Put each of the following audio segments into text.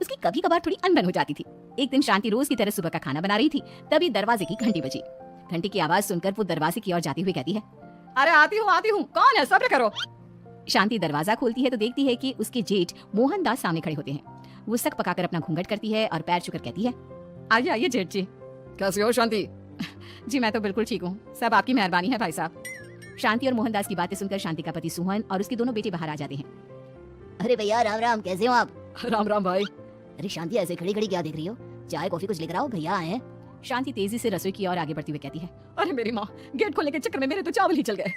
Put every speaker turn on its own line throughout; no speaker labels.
उसकी कभी कभार थोड़ी अनबन हो जाती थी। एक दिन शांति रोज की तरह सुबह का खाना बना रही थी, तभी दरवाजे की घंटी बजी। घंटी की आवाज सुनकर वो दरवाजे की ओर जाती हुई कहती है,
अरे आती हूँ, कौन है, सब्र करो।
शांति दरवाजा खोलती है तो देखती है कि उसके जेठ मोहनदास सामने खड़े होते हैं। वो सक पकाकर अपना घूंघट करती है और पैर छूकर कहती है,
आइए आइए जेठ जी। कैसे हो शांति?
जी मैं तो बिल्कुल ठीक हूँ, सब आपकी मेहरबानी है भाई साहब। शांति और मोहनदास की बातें सुनकर शांति का पति सुहन और उसके दोनों बेटे बाहर आ जाते हैं।
अरे भैया राम राम, कैसे हो आप?
राम राम भाई।
अरे शांति ऐसे खड़ी खड़ी क्या देख रही हो? चाय कॉफी कुछ लेकर आओ, भैया आए हैं।
शांति तेजी से रसोई की ओर आगे बढ़ती हुई कहती है,
अरे मेरी माँ, गेट खोलने के चक्कर में मेरे तो चावल ही जल गए।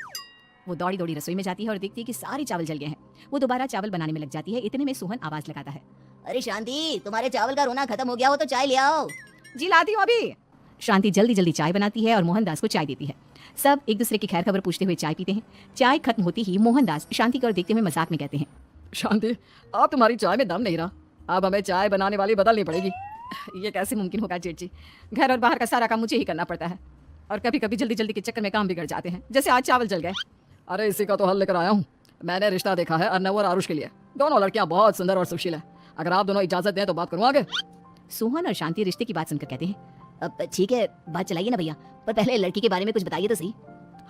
वो दौड़ी दौड़ी रसोई में जाती है और देखती है कि सारे चावल जल गए हैं। वो दोबारा चावल बनाने में लग जाती है। इतने में सोहन आवाज लगाता है,
अरे शांति, तुम्हारे चावल का रोना खत्म हो गया हो तो चाय ले आओ।
जी लाती हूँ अभी।
शांति जल्दी जल्दी चाय बनाती है और मोहनदास को चाय देती है। सब एक दूसरे की खैर खबर पूछते हुए चाय पीते हैं। चाय खत्म होती ही मोहनदास शांति की ओर देखते हुए मजाक में कहते हैं,
शांति, अब तुम्हारी चाय में दम नहीं रहा, अब हमें चाय बनाने वाली बदलनी पड़ेगी।
ये कैसे मुमकिन होगा जेठ जी? घर और बाहर का सारा काम मुझे ही करना पड़ता है और कभी कभी जल्दी जल्दी के चक्कर में काम बिगड़ जाते हैं, जैसे आज चावल जल गए।
अरे इसी का तो हल लेकर आया हूँ। मैंने रिश्ता देखा है अर्नव और आरुष के लिए। दोनों लड़कियां बहुत सुंदर और सुशील है। अगर आप दोनों इजाजत दें तो बात करूँ आगे।
सोहन और शांति रिश्ते की बात सुनकर कहते हैं,
अब ठीक है, बात चलाइए ना भैया, पर पहले लड़की के बारे में कुछ बताइए तो सही।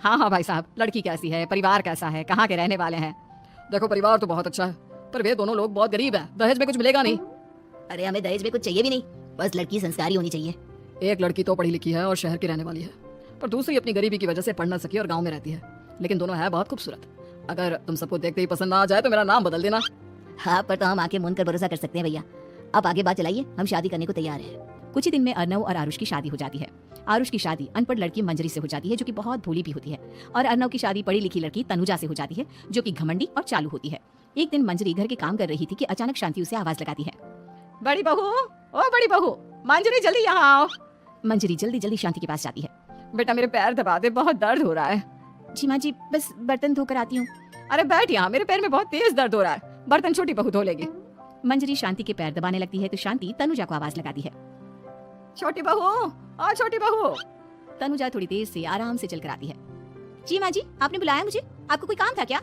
हाँ भाई साहब, लड़की कैसी है, परिवार कैसा है, कहाँ के रहने वाले हैं? देखो परिवार तो बहुत अच्छा है, पर वे दोनों लोग बहुत गरीब है, दहेज में कुछ मिलेगा नहीं।
अरे हमें दहेज में कुछ चाहिए भी नहीं, बस लड़की संस्कारी होनी चाहिए।
एक लड़की तो पढ़ी लिखी है और शहर की रहने वाली है, पर दूसरी अपनी गरीबी की वजह से पढ़ न सकी और गाँव में रहती है, लेकिन दोनों है बहुत खूबसूरत। अगर तुम सबको देखते ही पसंद ना आ जाए तो मेरा नाम बदल देना।
हाँ, पर तो हम आके मुन कर भरोसा कर सकते हैं भैया। अब आगे बात चलाइए, हम शादी करने को तैयार हैं।
कुछ ही दिन में अर्नव और आरुष की शादी हो जाती है। आरुष की शादी अनपढ़ लड़की मंजरी से हो जाती है, जो कि बहुत भोली भी होती है, और अर्नव की शादी पढ़ी लिखी लड़की तनुजा से हो जाती है, जो कि घमंडी और चालू होती है। एक दिन मंजरी घर के काम कर रही थी कि अचानक शांति उसे आवाज लगाती है,
बड़ी बहू, ओ बड़ी बहू, मंजरी जल्दी यहाँ आओ।
मंजरी जल्दी जल्दी शांति के पास जाती है।
बेटा मेरे पैर दबा दे, बहुत दर्द हो रहा है।
जी माँ जी, बस बर्तन धोकर आती हूँ।
अरे बैठ यहाँ, मेरे पैर में बहुत तेज दर्द हो रहा है, बर्तन छोटी बहू धो लेगी।
मंजरी शांति के पैर दबाने लगती है तो शांति तनुजा को आवाज लगाती है,
छोटी बहू, और छोटी बहू।
तनुजा थोड़ी देर से आराम से चलकर आती है। जी माँ जी, आपने बुलाया मुझे? आपको कोई काम था क्या?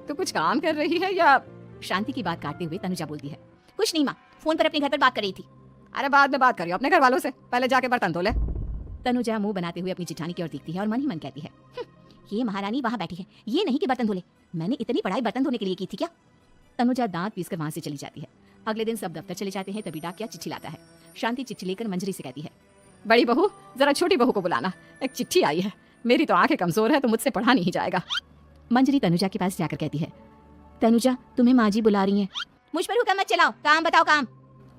तो कुछ काम कर रही है या?
शांति की बात काटते हुए तनुजा बोलती है, कुछ नहीं माँ, फोन पर अपने घर पर बात कर रही थी।
अरे बाद में बात करियो अपने घर वालों से, पहले जाके बर्तन धो ले।
तनुजा मुंह बनाते हुए अपनी जिठानी की ओर देखती है और मन ही मन कहती है, ये महारानी वहाँ बैठी है, ये नहीं कि बर्तन धो ले। मैंने इतनी पढ़ाई बर्तन धोने के लिए की थी क्या? तनुजा दांत पीसकर वहाँ से चली जाती है। अगले दिन सब दफ्तर चले जाते हैं, तभी डाकिया चिट्ठी लाता है। शांति चिट्ठी लेकर मंजरी से कहती है,
बड़ी बहू जरा छोटी बहू को बुलाना, एक चिट्ठी आई है। मेरी तो आंखें कमजोर है तो मुझसे पढ़ा नहीं जाएगा।
मंजरी तनुजा के पास जाकर कहती है, तनुजा तुम्हें माँ जी बुला रही हैं।
मुझ पर हुक्म मत चलाओ, काम बताओ काम।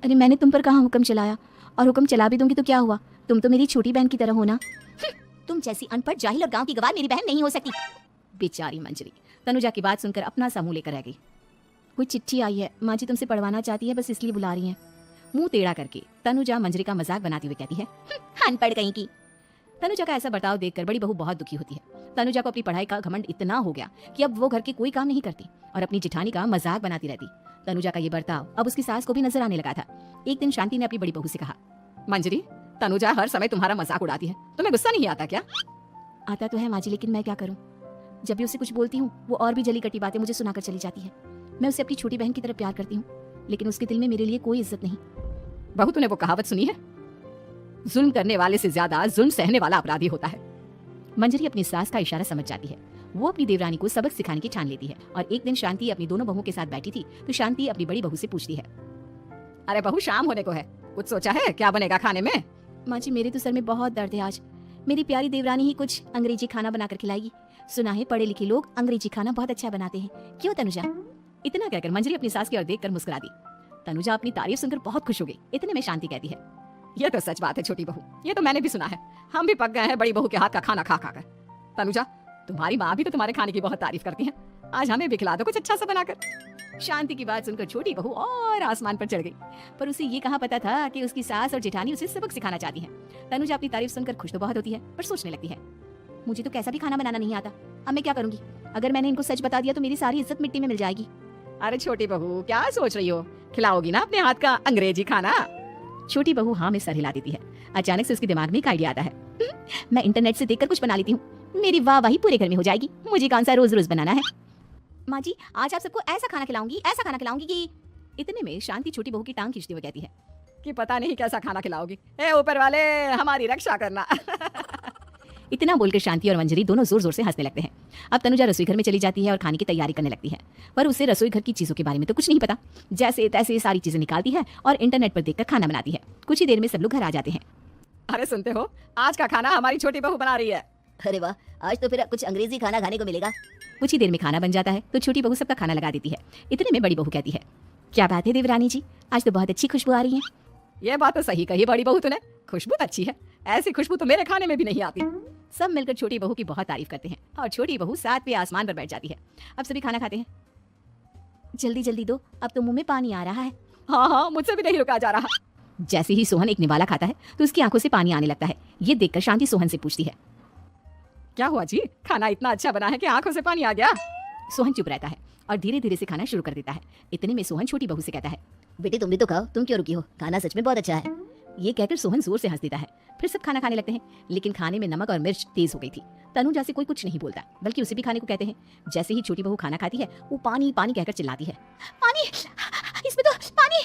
अरे मैंने तुम पर कहाँ हुक्म चलाया, और हुक्म चला भी दूंगी तो क्या हुआ, तुम तो मेरी छोटी बहन की तरह हो ना।
तुम जैसी अनपढ़ जाहिल और गांव की गवार मेरी बहन नहीं हो सकती।
बेचारी मंजरी तनुजा की बात सुनकर अपना सा मुंह लेकर रह गई। कोई चिट्ठी आई है, माँ जी तुमसे पढ़वाना चाहती है, बस इसलिए बुला रही हैं। मुंह टेढ़ा करके तनुजा मंजरी का मजाक बनाती हुई कहती है,
अनपढ़ कहीं की।
तनुजा का ऐसा बर्ताव देखकर बड़ी बहू बहुत दुखी होती है। तनुजा को अपनी पढ़ाई का घमंड इतना हो गया कि अब वो घर के कोई काम नहीं करती और अपनी जिठानी का मजाक बनाती रहती। तनुजा का ये बर्ताव अब उसकी सास को भी नजर आने लगा था। एक दिन शांति ने अपनी बड़ी बहू से कहा,
मंजरी, तनुजा हर समय तुम्हारा मजाक उड़ाती है, तुम्हें गुस्सा नहीं आता क्या?
आता तो है माँ जी, लेकिन मैं क्या करूँ, जब भी उसे कुछ बोलती हूँ वो और भी जली कटी बातें मुझे सुनाकर चली जाती है। मैं उसे अपनी छोटी बहन की तरह प्यार करती हूँ, लेकिन उसके दिल में मेरे लिए कोई इज्जत नहीं।
बहू तूने वो कहावत सुनी है, जुल्म करने वाले से ज्यादा जुल्म सहने वाला अपराधी होता है।
मंजरी अपनी सास का इशारा समझ जाती है। वो अपनी देवरानी को सबक सिखाने की ठान लेती है। और एक दिन शांति अपनी दोनों बहुओं के साथ बैठी थी तो शांति अपनी बड़ी बहू से पूछती है,
अरे बहू शाम होने को है, कुछ सोचा है क्या बनेगा खाने में?
माँ जी मेरे तो सर में बहुत दर्द है आज, मेरी प्यारी देवरानी ही कुछ अंग्रेजी खाना बनाकर खिलाएगी। सुना है पढ़े लिखे लोग अंग्रेजी खाना बहुत अच्छा बनाते हैं, क्यों तनुजा? इतना कहकर मंजरी अपनी सास की ओर देखकर मुस्कुरा दी। तनुजा अपनी तारीफ सुनकर बहुत खुश हो गई। इतने में शांति कहती है,
ये तो सच बात है छोटी बहू, ये तो मैंने भी सुना है, हम भी पक गए हैं बड़ी बहू के हाथ का खाना खा खा कर। तनुजा, तुम्हारी माँ भी तो तुम्हारे खाने की बहुत तारीफ करती है, आज हमें भी खिला दो कुछ अच्छा सा बनाकर।
शांति की बात सुनकर छोटी बहू और आसमान पर चढ़ गई, पर उसे ये कहाँ पता था कि उसकी सास और जेठानी उसे सबक सिखाना चाहती है। तनुजा अपनी तारीफ सुनकर खुश तो बहुत होती है, पर सोचने लगती है, मुझे तो कैसा भी खाना बनाना नहीं आता, अब मैं क्या करूंगी? अगर मैंने इनको सच बता दिया तो मेरी सारी इज्जत मिट्टी में मिल जाएगी।
अरे छोटी बहू क्या सोच रही हो, खिलाओगी ना अपने हाथ का अंग्रेजी खाना?
छोटी बहू हाँ में सर हिला देती है। अचानक से उसके दिमाग में एक आइडिया आता है, मैं इंटरनेट से देखकर कुछ बना लेती हूँ, मेरी वाहवाही पूरे घर में हो जाएगी, मुझे कौन सा रोज रोज बनाना है। माँ जी आज आप सबको ऐसा खाना खिलाऊंगी कि इतने में शांति छोटी बहू की टांग खींचते हुए कहती है,
कि पता नहीं कैसा खाना खिलाओगी। ए ऊपर वाले, हमारी रक्षा करना।
इतना बोलकर शांति और मंजरी दोनों जोर जोर से हंसने लगते हैं। अब तनुजा रसोई घर में चली जाती है और खाने की तैयारी करने लगती है, पर उसे रसोई घर की चीजों के बारे में तो कुछ नहीं पता। जैसे तैसे सारी चीजें निकालती है और इंटरनेट पर देखकर खाना बनाती है। कुछ ही देर में सब लोग घर आ जाते हैं।
अरे सुनते हो, आज का खाना हमारी छोटी बहू बना रही है।
अरे वाह, आज तो फिर कुछ अंग्रेजी खाना खाने को मिलेगा।
कुछ ही देर में खाना बन जाता है तो छोटी बहू सबका खाना लगा देती है। इतने में बड़ी बहू कहती है, क्या बात है देवरानी जी, आज तो बहुत अच्छी खुशबू आ रही है।
ये बात तो सही कही बड़ी बहू तूने, खुशबू तो अच्छी है। ऐसी खुशबू तो मेरे खाने में भी नहीं आती।
सब मिलकर छोटी बहू की बहुत तारीफ करते हैं और छोटी बहू 7वें आसमान पर बैठ जाती है। अब सभी खाना खाते हैं। जल्दी जल्दी दो, अब तो मुंह में पानी आ रहा है।
हाँ हाँ, मुझसे भी नहीं रुका जा रहा।
जैसे ही सोहन एक निवाला खाता है तो उसकी आंखों से पानी आने लगता है। ये देखकर शांति सोहन से पूछती है,
क्या हुआ जी, खाना इतना अच्छा बना है कि आंखों से पानी आ गया।
सोहन चुप रहता है और धीरे धीरे से खाना शुरू कर देता है। इतने में सोहन छोटी बहू से कहता है,
बेटी तुम भी तो खाओ, तुम क्यों रुकी हो, खाना सच में बहुत अच्छा है।
ये कहकर सोहन जोर से हंस देता है। फिर सब खाना खाने लगते हैं, लेकिन खाने में नमक और मिर्च तेज हो गई थी। तनुजा से कोई कुछ नहीं बोलता, बल्कि उसे भी खाने को कहते हैं। जैसे ही छोटी बहू खाना खाती है वो पानी पानी कहकर चिल्लाती है, पानी, इसमें तो पानी।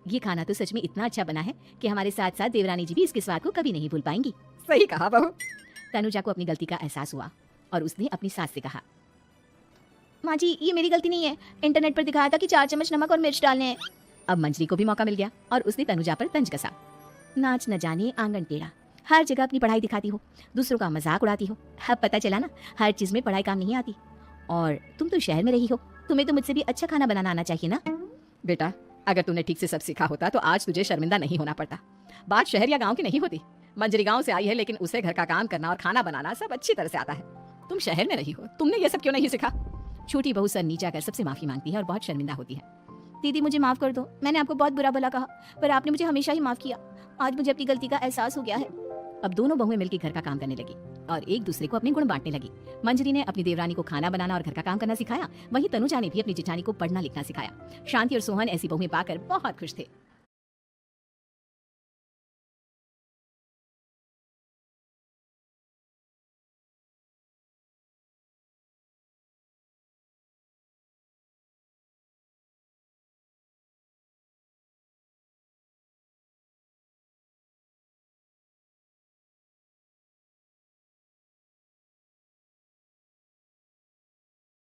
ये खाना तो सच में इतना अच्छा बना है कि हमारे साथ साथ देवरानी जी भी इसके स्वाद को कभी नहीं भूल पाएंगी।
सही कहा बहू।
तनुजा को अपनी गलती का एहसास हुआ और उसने अपनी सास से कहा, माँ जी ये मेरी गलती नहीं है, इंटरनेट पर दिखाया था कि 4 चम्मच नमक और मिर्च डालने हैं। अब मंजरी को भी मौका मिल गया और उसने तनुजा पर तंज कसा। नाच न जाने आंगन टेढ़ा, हर जगह अपनी पढ़ाई दिखाती हो, दूसरों का मजाक उड़ाती हो। अब पता चला ना, हर चीज में पढ़ाई काम नहीं आती। और तुम तो शहर में रही हो, तुम्हें तो मुझसे भी अच्छा खाना बनाना आना चाहिए ना।
बेटा, अगर तूने ठीक से सब सीखा होता तो आज तुझे शर्मिंदा नहीं होना पड़ता। बात शहर या गांव की नहीं होती। मंजरी गांव से आई है, लेकिन उसे घर का काम करना और खाना बनाना सब अच्छी तरह से आता है। तुम शहर में रही हो, तुमने ये सब क्यों नहीं सीखा।
छोटी बहू सर नीचा कर सबसे माफी मांगती है और बहुत शर्मिंदा होती है। दीदी मुझे माफ कर दो, मैंने आपको बहुत बुरा भला कहा, पर आपने मुझे हमेशा ही माफ किया। आज मुझे अपनी गलती का एहसास हो गया है। अब दोनों बहुएं मिलकर घर का काम करने लगी और एक दूसरे को अपने गुण बांटने लगी। मंजरी ने अपनी देवरानी को खाना बनाना और घर का काम करना सिखाया, वहीं तनुजा ने भी अपनी जेठानी को पढ़ना लिखना सिखाया। शांति और सोहन ऐसी बहुएं पाकर बहुत खुश थे।